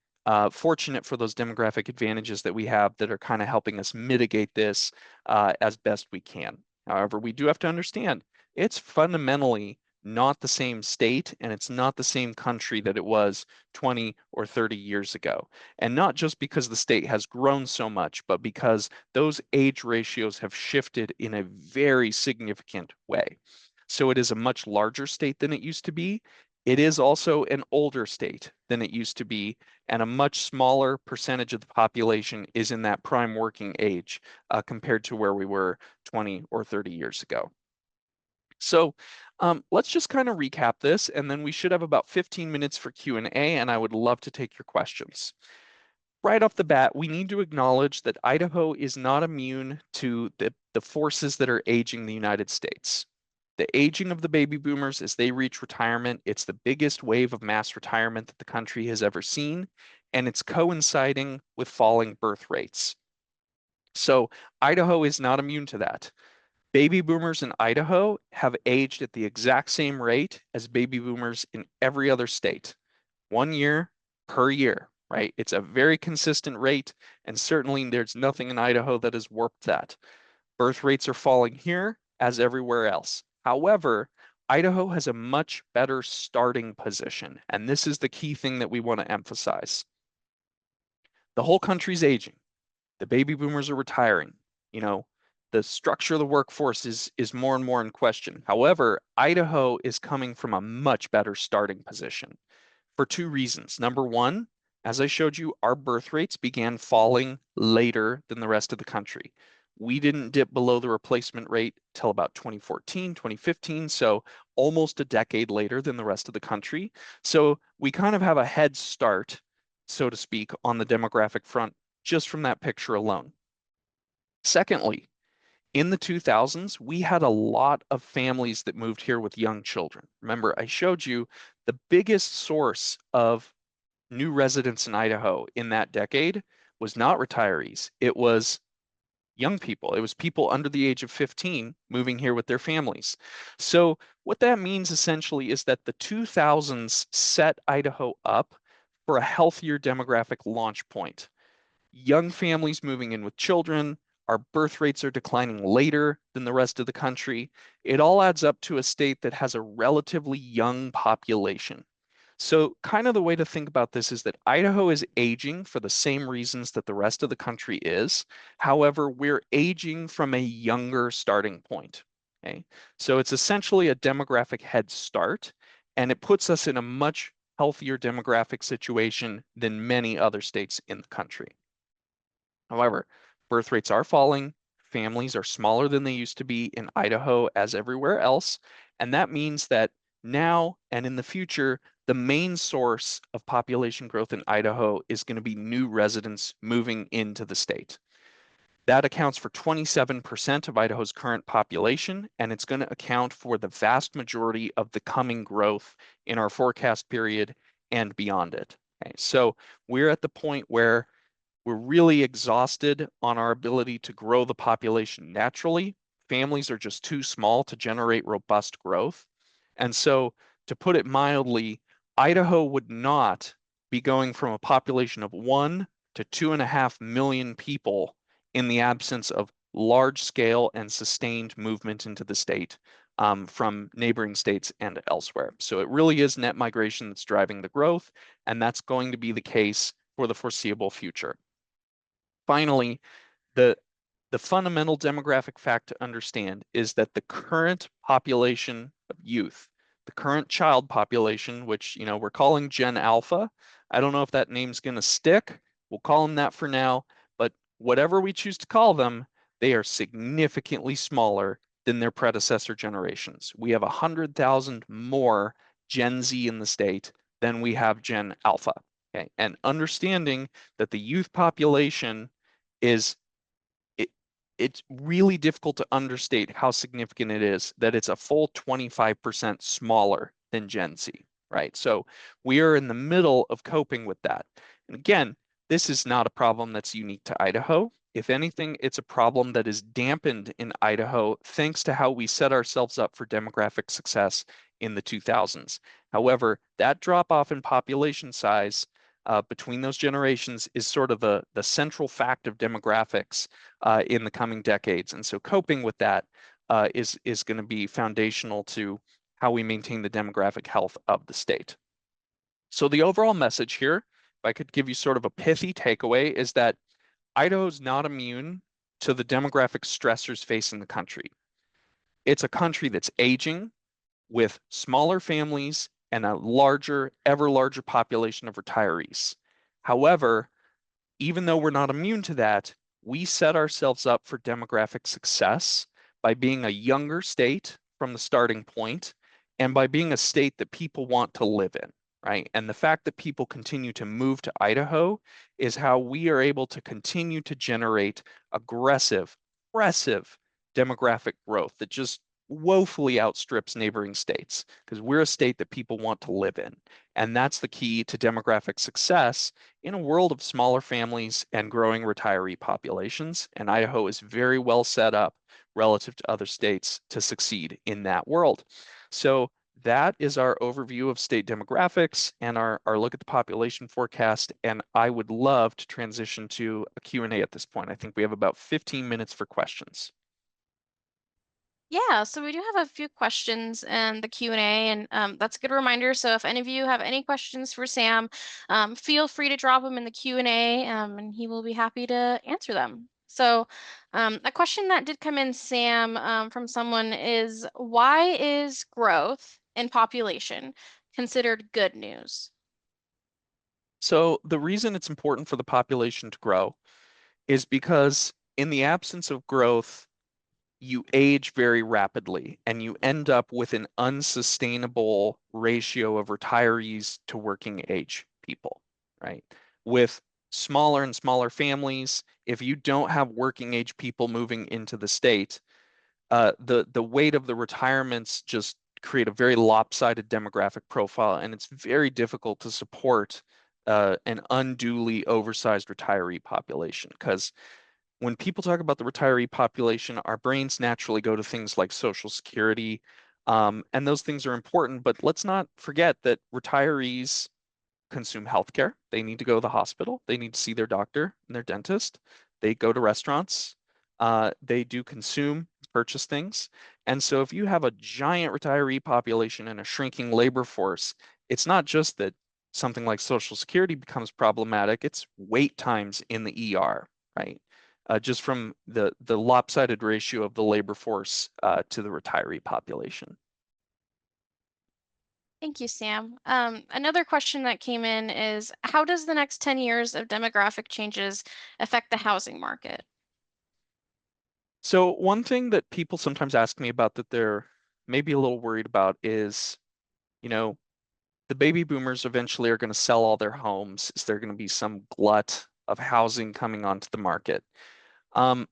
fortunate for those demographic advantages that we have that are kind of helping us mitigate this as best we can. However, we do have to understand it's fundamentally not the same state and it's not the same country that it was 20 or 30 years ago. And not just because the state has grown so much, but because those age ratios have shifted in a very significant way. So it is a much larger state than it used to be. It is also an older state than it used to be, and a much smaller percentage of the population is in that prime working age compared to where we were 20 or 30 years ago. So let's just kind of recap this, and then we should have about 15 minutes for Q&A, and I would love to take your questions. Right off the bat, we need to acknowledge that Idaho is not immune to the forces that are aging the United States. The aging of the baby boomers as they reach retirement, it's the biggest wave of mass retirement that the country has ever seen, and it's coinciding with falling birth rates. So Idaho is not immune to that. Baby boomers in Idaho have aged at the exact same rate as baby boomers in every other state, 1 year per year, right? It's a very consistent rate, and certainly there's nothing in Idaho that has warped that. Birth rates are falling here as everywhere else. However, Idaho has a much better starting position, and this is the key thing that we want to emphasize. The whole country's aging. The baby boomers are retiring. You know, the structure of the workforce is more and more in question. However, Idaho is coming from a much better starting position for two reasons. Number one, as I showed you, our birth rates began falling later than the rest of the country. We didn't dip below the replacement rate till about 2014, 2015, so almost a decade later than the rest of the country. So we kind of have a head start, so to speak, on the demographic front just from that picture alone. Secondly, in the 2000s, we had a lot of families that moved here with young children. Remember, I showed you the biggest source of new residents in Idaho in that decade was not retirees. It was young people. It was people under the age of 15 moving here with their families. So what that means essentially is that the 2000s set Idaho up for a healthier demographic launch point. Young families moving in with children, our birth rates are declining later than the rest of the country. It all adds up to a state that has a relatively young population. So kind of the way to think about this is that Idaho is aging for the same reasons that the rest of the country is. However, we're aging from a younger starting point. Okay, so it's essentially a demographic head start, and it puts us in a much healthier demographic situation than many other states in the country. However, birth rates are falling, families are smaller than they used to be in Idaho as everywhere else, and that means that now and in the future, the main source of population growth in Idaho is going to be new residents moving into the state. That accounts for 27% of Idaho's current population, and it's going to account for the vast majority of the coming growth in our forecast period and beyond it. Okay, so we're at the point where we're really exhausted on our ability to grow the population naturally. Families are just too small to generate robust growth. And so, to put it mildly, Idaho would not be going from a population of 1 to 2.5 million people in the absence of large scale and sustained movement into the state from neighboring states and elsewhere. So it really is net migration that's driving the growth, and that's going to be the case for the foreseeable future. Finally, the fundamental demographic fact to understand is that the current population of youth, the current child population, which we're calling Gen Alpha. I don't know if that name's going to stick. We'll call them that for now, but whatever we choose to call them, they are significantly smaller than their predecessor generations. We have 100,000 more Gen Z in the state than we have Gen Alpha. Okay, and understanding that the youth population is it, it's really difficult to understate how significant it is that it's a full 25% smaller than Gen Z, right? So we are in the middle of coping with that. And again, this is not a problem that's unique to Idaho. If anything, it's a problem that is dampened in Idaho thanks to how we set ourselves up for demographic success in the 2000s. However, that drop off in population size between those generations is sort of the central fact of demographics in the coming decades. And so coping with that is going to be foundational to how we maintain the demographic health of the state. So the overall message here, if I could give you sort of a pithy takeaway, is that Idaho's not immune to the demographic stressors facing the country. It's a country that's aging with smaller families and a larger, ever larger population of retirees. However, even though we're not immune to that, we set ourselves up for demographic success by being a younger state from the starting point and by being a state that people want to live in, right? And the fact that people continue to move to Idaho is how we are able to continue to generate aggressive demographic growth that just woefully outstrips neighboring states because we're a state that people want to live in. And that's the key to demographic success in a world of smaller families and growing retiree populations, and Idaho is very well set up relative to other states to succeed in that world. So that is our overview of state demographics and our look at the population forecast. And I would love to transition to a Q&A at this point. I think we have about 15 minutes for questions. Yeah, so we do have a few questions in the Q&A, and that's a good reminder. So if any of you have any questions for Sam, feel free to drop them in the Q&A, and he will be happy to answer them. So a question that did come in, Sam, from someone is, why is growth in population considered good news? So the reason it's important for the population to grow is because in the absence of growth, you age very rapidly and you end up with an unsustainable ratio of retirees to working age people, right? With smaller and smaller families, if you don't have working age people moving into the state, the weight of the retirements just create a very lopsided demographic profile, and it's very difficult to support an unduly oversized retiree population because when people talk about the retiree population, our brains naturally go to things like Social Security, and those things are important. But let's not forget that retirees consume healthcare. They need to go to the hospital. They need to see their doctor and their dentist. They go to restaurants. They do consume, purchase things. And so if you have a giant retiree population and a shrinking labor force, it's not just that something like Social Security becomes problematic, it's wait times in the ER, right? Just from the lopsided ratio of the labor force to the retiree population. Thank you, Sam. Another question that came in is, how does the next 10 years of demographic changes affect the housing market? So one thing that people sometimes ask me about that they're maybe a little worried about is, you know, the baby boomers eventually are going to sell all their homes. Is there going to be some glut of housing coming onto the market? Um,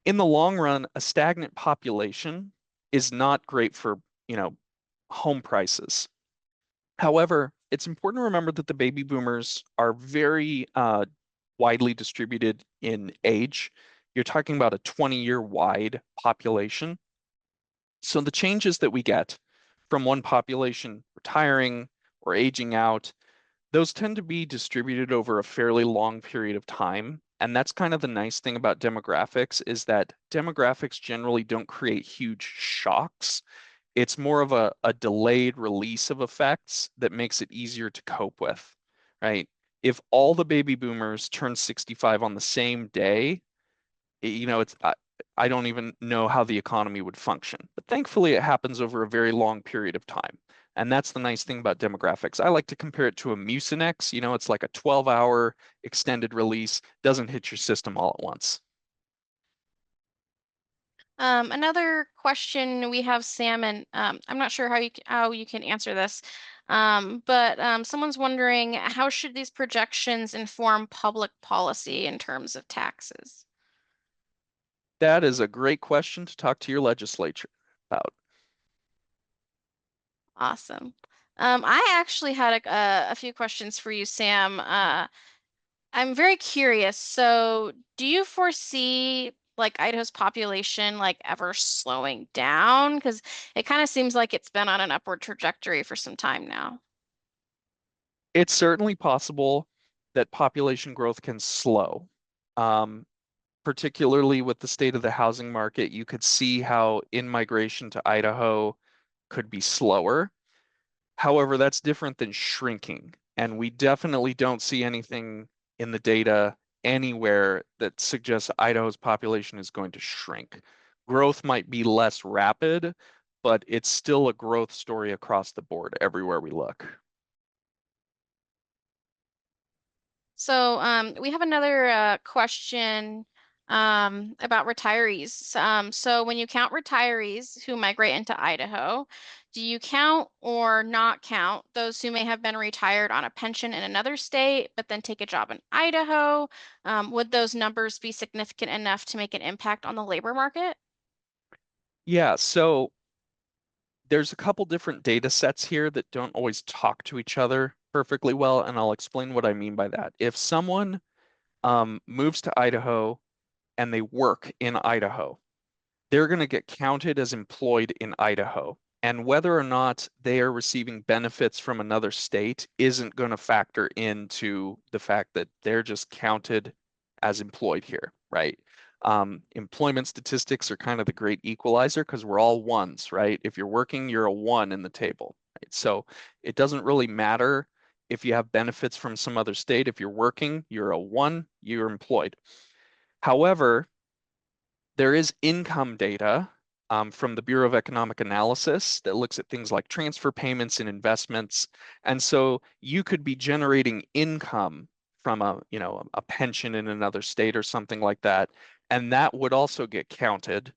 in the long run, a stagnant population is not great for, you know, home prices. However, it's important to remember that the baby boomers are very widely distributed in age. You're talking about a 20-year wide population. So the changes that we get from one population retiring or aging out, those tend to be distributed over a fairly long period of time. And that's kind of the nice thing about demographics is that demographics generally don't create huge shocks. It's more of a delayed release of effects that makes it easier to cope with, right? If all the baby boomers turn 65 on the same day, you know, I don't even know how the economy would function. But thankfully, it happens over a very long period of time. And that's the nice thing about demographics. I like to compare it to a Mucinex. You know, it's like a 12-hour extended release, doesn't hit your system all at once. Another question we have, Sam, and I'm not sure how you can answer this, but someone's wondering, how should these projections inform public policy in terms of taxes? That is a great question to talk to your legislature about. Awesome. I actually had a few questions for you, Sam. I'm very curious. So, do you foresee like Idaho's population like ever slowing down? Because it kind of seems like it's been on an upward trajectory for some time now. It's certainly possible that population growth can slow. Um, Particularly with the state of the housing market, you could see how in-migration to Idaho could be slower. However, that's different than shrinking. And we definitely don't see anything in the data anywhere that suggests Idaho's population is going to shrink. Growth might be less rapid, but it's still a growth story across the board everywhere we look. So we have another question about retirees. So when you count retirees who migrate into Idaho, do you count or not count those who may have been retired on a pension in another state, but then take a job in Idaho? Would those numbers be significant enough to make an impact on the labor market? Yeah, so there's a couple different data sets here that don't always talk to each other perfectly well, and I'll explain what I mean by that. If someone moves to Idaho and they work in Idaho, they're going to get counted as employed in Idaho. And whether or not they are receiving benefits from another state isn't going to factor into the fact that they're just counted as employed here, right? Employment statistics are kind of the great equalizer because we're all ones, right? If you're working, you're a one in the table, right? So it doesn't really matter if you have benefits from some other state. If you're working, you're a one, you're employed. However, there is income data from the Bureau of Economic Analysis that looks at things like transfer payments and investments. And so you could be generating income from a pension in another state or something like that, and that would also get counted.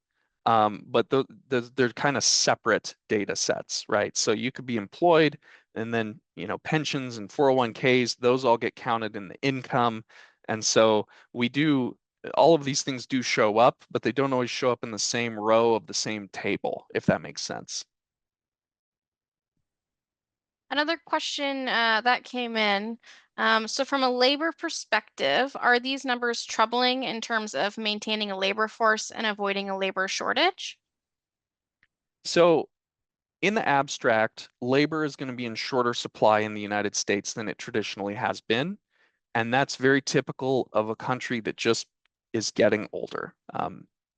But they're kind of separate data sets, right? So you could be employed, and then pensions and 401ks, those all get counted in the income. And so we do all of these things do show up, but they don't always show up in the same row of the same table, if that makes sense. Another question that came in. So from a labor perspective, are these numbers troubling in terms of maintaining a labor force and avoiding a labor shortage? So, in the abstract, labor is going to be in shorter supply in the United States than it traditionally has been. And that's very typical of a country that just is getting older.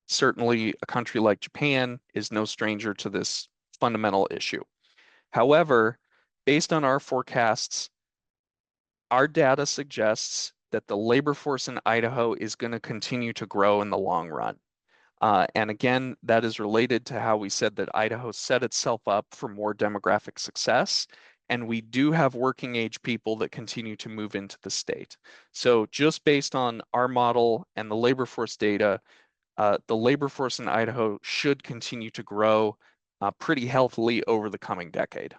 Certainly, a country like Japan is no stranger to this fundamental issue. However, based on our forecasts, our data suggests that the labor force in Idaho is going to continue to grow in the long run. And again, that is related to how we said that Idaho set itself up for more demographic success. And we do have working age people that continue to move into the state. So just based on our model and the labor force data, the labor force in Idaho should continue to grow pretty healthily over the coming decade.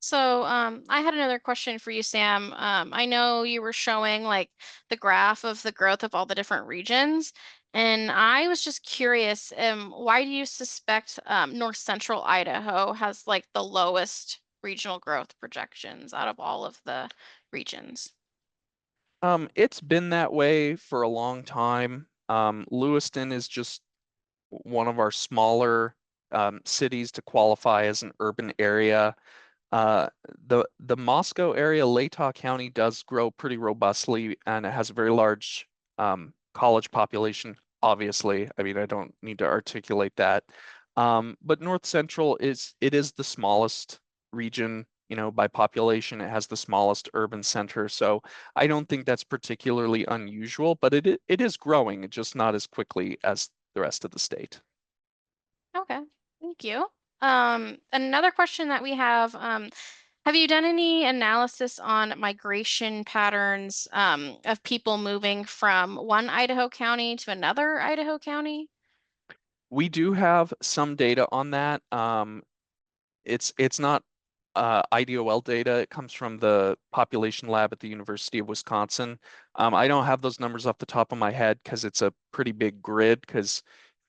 So I had another question for you, Sam. I know you were showing like the graph of the growth of all the different regions, and I was just curious, why do you suspect North Central Idaho has like the lowest regional growth projections out of all of the regions? It's been that way for a long time. Lewiston is just one of our smaller cities to qualify as an urban area. Uh, the Moscow area, Latah County, does grow pretty robustly, and it has a very large college population. Obviously, I mean I don't need to articulate that. But North Central is the smallest region, by population. It has the smallest urban center, so I don't think that's particularly unusual. But it is growing, just not as quickly as the rest of the state. Okay, thank you. Another question that we have you done any analysis on migration patterns of people moving from one Idaho county to another Idaho county? We do have some data on that. It's not IDOL data. It comes from the population lab at the University of Wisconsin. I don't have those numbers off the top of my head because it's a pretty big grid because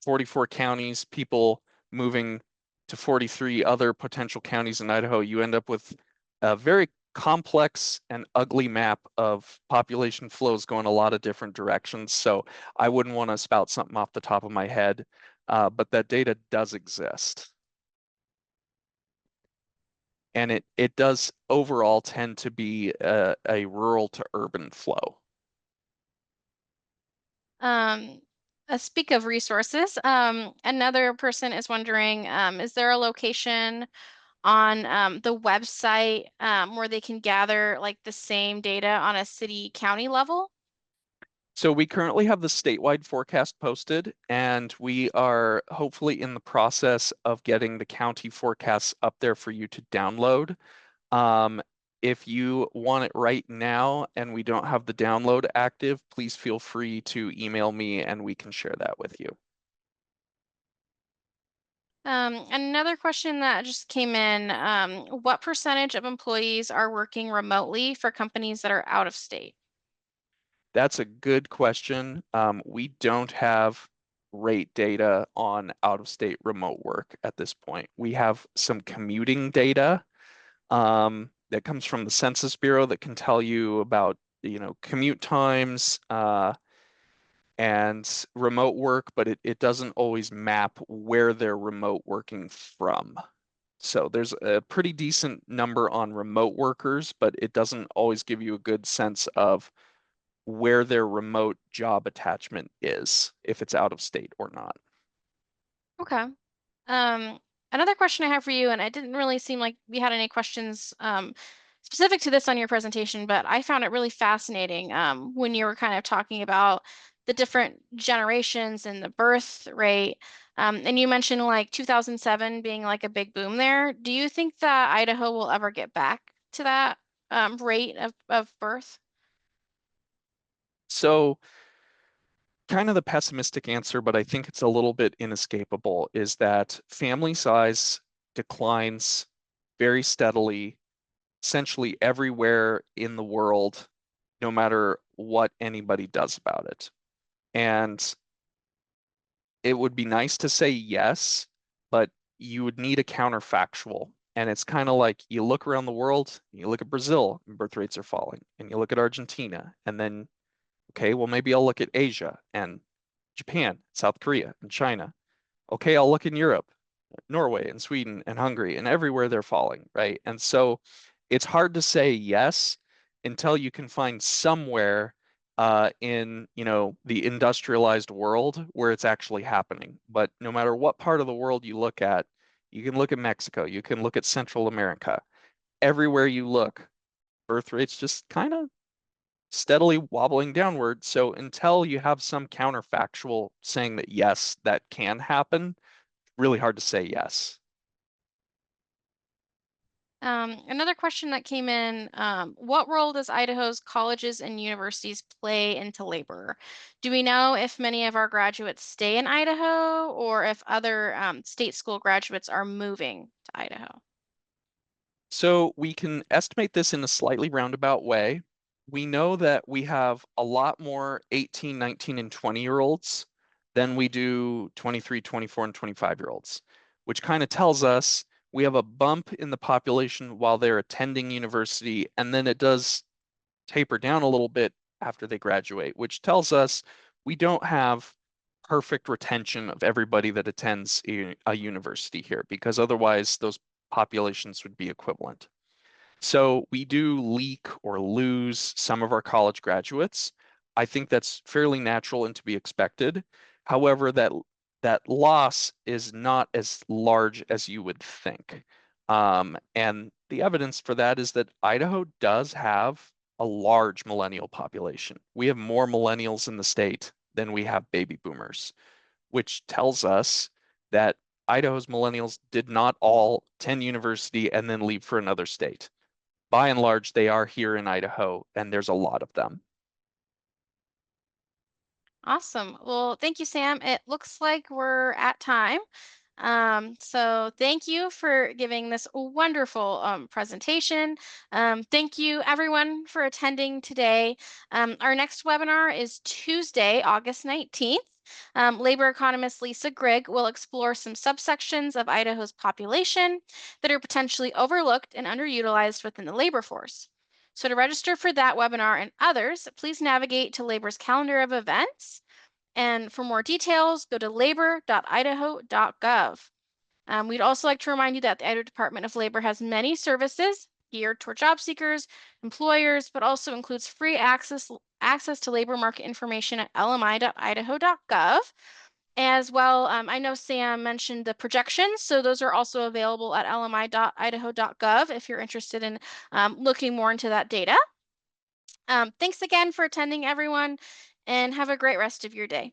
44 counties, people moving to 43 other potential counties in Idaho, you end up with a very complex and ugly map of population flows going a lot of different directions. So I wouldn't want to spout something off the top of my head, but that data does exist. And it does overall tend to be a rural to urban flow. Um, Speak of resources, another person is wondering, is there a location on the website where they can gather like the same data on a city county level? So we currently have the statewide forecast posted, and we are hopefully in the process of getting the county forecasts up there for you to download. Um, if you want it right now and we don't have the download active, please feel free to email me and we can share that with you. Another question that just came in, what percentage of employees are working remotely for companies that are out of state? That's a good question. We don't have rate data on out-of-state remote work at this point. We have some commuting data that comes from the Census Bureau that can tell you about, commute times, and remote work, but it doesn't always map where they're remote working from. So there's a pretty decent number on remote workers, but it doesn't always give you a good sense of where their remote job attachment is, if it's out of state or not. Okay. Um, Another question I have for you, and it didn't really seem like we had any questions specific to this on your presentation, but I found it really fascinating when you were kind of talking about the different generations and the birth rate. And you mentioned like 2007 being like a big boom there. Do you think that Idaho will ever get back to that rate of birth? So kind of the pessimistic answer, but I think it's a little bit inescapable, is that family size declines very steadily, essentially everywhere in the world, no matter what anybody does about it. And it would be nice to say yes, but you would need a counterfactual. And it's kind of like you look around the world, you look at Brazil, and birth rates are falling, and you look at Argentina, and then, okay, well, maybe I'll look at Asia and Japan, South Korea, and China. Okay, I'll look in Europe, Norway and Sweden and Hungary, and everywhere they're falling, right? And so it's hard to say yes until you can find somewhere in, the industrialized world where it's actually happening. But no matter what part of the world you look at, you can look at Mexico, you can look at Central America. Everywhere you look, birth rates just kind of steadily wobbling downward. So until you have some counterfactual saying that yes, that can happen, really hard to say yes. Another question that came in, what role does Idaho's colleges and universities play into labor? Do we know if many of our graduates stay in Idaho or if other state school graduates are moving to Idaho? So we can estimate this in a slightly roundabout way. We know that we have a lot more 18, 19, and 20-year-olds than we do 23, 24, and 25-year-olds, which kind of tells us we have a bump in the population while they're attending university, and then it does taper down a little bit after they graduate, which tells us we don't have perfect retention of everybody that attends a university here, because otherwise those populations would be equivalent. So we do leak or lose some of our college graduates. I think that's fairly natural and to be expected. However, that loss is not as large as you would think. And the evidence for that is that Idaho does have a large millennial population. We have more millennials in the state than we have baby boomers, which tells us that Idaho's millennials did not all attend university and then leave for another state. By and large, they are here in Idaho, and there's a lot of them. Awesome. Well, thank you, Sam. It looks like we're at time. So thank you for giving this wonderful presentation. Thank you everyone for attending today. Our next webinar is Tuesday, August 19th. Labor economist Lisa Grigg will explore some subsections of Idaho's population that are potentially overlooked and underutilized within the labor force. So to register for that webinar and others, please navigate to Labor's calendar of events. And for more details, go to labor.idaho.gov. We'd also like to remind you that the Idaho Department of Labor has many services geared toward job seekers, employers, but also includes free access to labor market information at lmi.idaho.gov. As well, I know Sam mentioned the projections, so those are also available at lmi.idaho.gov if you're interested in looking more into that data. Thanks again for attending, everyone, and have a great rest of your day.